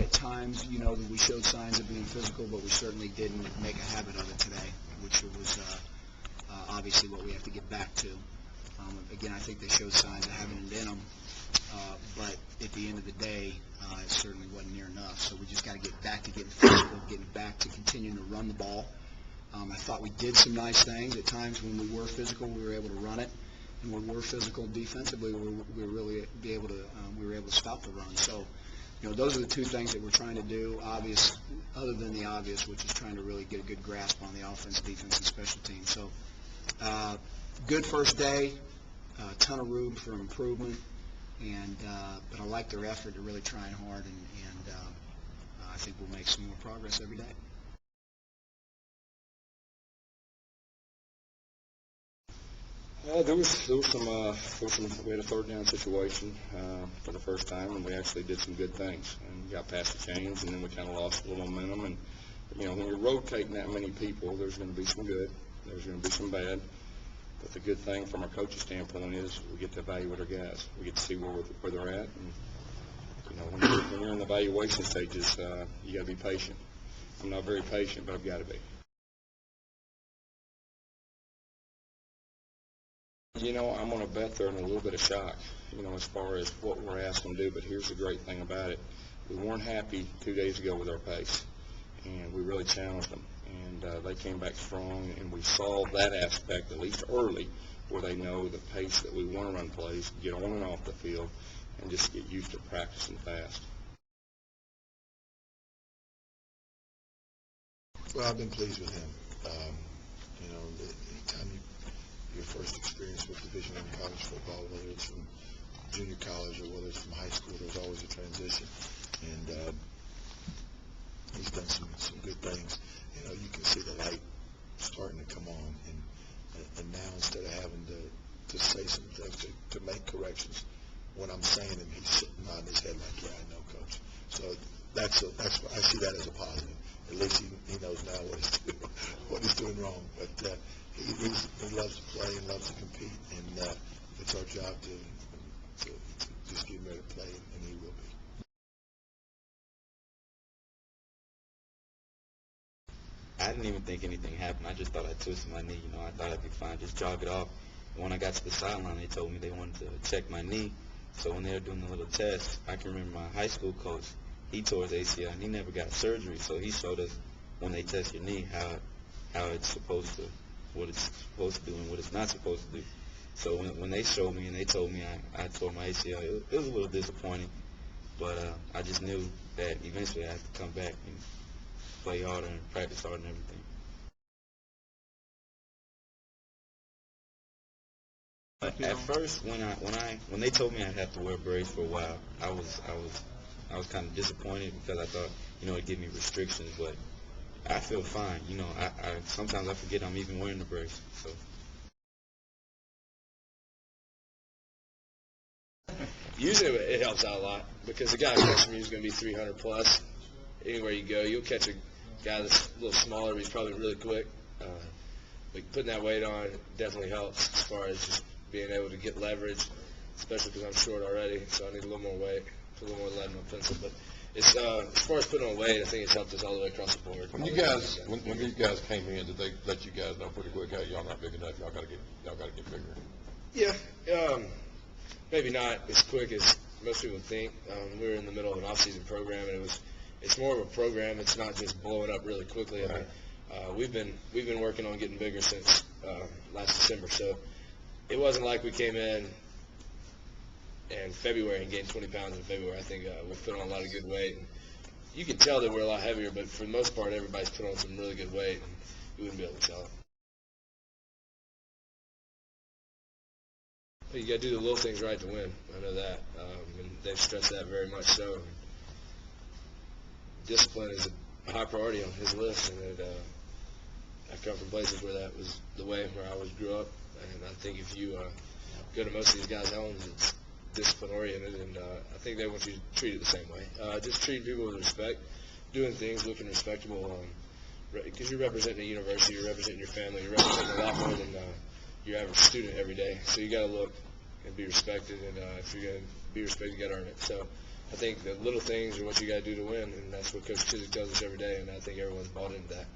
thought at times, that we showed signs of being physical, but we certainly didn't make a habit of it today, which was obviously what we have to get back to. Again, I think they showed signs of having it in them, but at the end of the day, it certainly wasn't near enough. So we just got to get back to getting physical, getting back to continuing to run the ball. I thought we did some nice things. At times when we were physical, we were able to run it. And when we're physical defensively, we were able to stop the run. So, those are the two things that we're trying to do, other than the obvious, which is trying to really get a good grasp on the offense, defense, and special teams. So, good first day, a ton of room for improvement, but I like their effort. They're really trying hard, and I think we'll make some more progress every day. There was some we had a third down situation for the first time, and we actually did some good things and got past the chains, and then we kind of lost a little momentum. And when you're rotating that many people, there's going to be some good, there's going to be some bad. But the good thing from our coach's standpoint is we get to evaluate our guys. We get to see where they're at, and when you're in the evaluation stages, you got to be patient. I'm not very patient, but I've got to be. I'm going to bet they're in a little bit of shock, as far as what we're asked them to do. But here's the great thing about it. We weren't happy 2 days ago with our pace, and we really challenged them. And they came back strong, and we saw that aspect, at least early, where they know the pace that we want to run plays, get on and off the field, and just get used to practicing fast. Well, I've been pleased with him. Anytime your first experience with Division I college football, whether it's from junior college or whether it's from high school, there's always a transition. And he's done some good things. You can see the light starting to come on. And now instead of having to say some things to make corrections, when I'm saying them, he's sitting nodding his head like, yeah, I know, Coach. So that's I see that as a positive. At least he knows now what he's doing wrong. But he loves to play and loves to compete, and it's our job to just get him ready to play, and he will be. I didn't even think anything happened. I just thought I twisted my knee. I thought I'd be fine. Just jog it off. When I got to the sideline, they told me they wanted to check my knee. So when they were doing the little test, I can remember my high school coach, he tore his ACL, and he never got surgery. So he showed us when they test your knee how it's supposed to, what it's supposed to do and what it's not supposed to do. So when they showed me and they told me I tore my ACL, it was a little disappointing. But I just knew that eventually I had to come back and play harder and practice harder and everything. At first, when they told me I'd have to wear a brace for a while, I was kind of disappointed because I thought, it'd give me restrictions. But I feel fine. I sometimes I forget I'm even wearing the brace. So. Usually it helps out a lot because the guy across from you is going to be 300 plus. Anywhere you go, you'll catch a guy that's a little smaller, but he's probably really quick. But putting that weight on definitely helps as far as just being able to get leverage, especially because I'm short already, so I need a little more weight, a little more lead in my pencil. But it's as far as putting on weight, I think it's helped us all the way across the board. When these guys came in, did they let you guys know pretty quick, hey, y'all not big enough, y'all got to get bigger? Yeah, maybe not as quick as most people think. We were in the middle of an off-season program, and it's more of a program. It's not just blowing up really quickly. Right. I mean, we've been working on getting bigger since last December. So it wasn't like we came in February and gained 20 pounds in February. I think we've put on a lot of good weight. And you can tell that we're a lot heavier, but for the most part, everybody's put on some really good weight, and you wouldn't be able to tell it. You got to do the little things right to win. I know that, and they've stressed that very much so. Discipline is a high priority on his list, and I come from places where that was the way where I always grew up. And I think if you go to most of these guys' homes, it's discipline oriented, and I think they want you to treat it the same way. Just treating people with respect, doing things, looking respectable, because you're representing a university, you're representing your family, you're representing a lot more than your average student every day. So you got to look and be respected, and if you're going to be respected, you got to earn it. So I think the little things are what you got to do to win, and that's what Coach Chiswick tells us every day, and I think everyone's bought into that.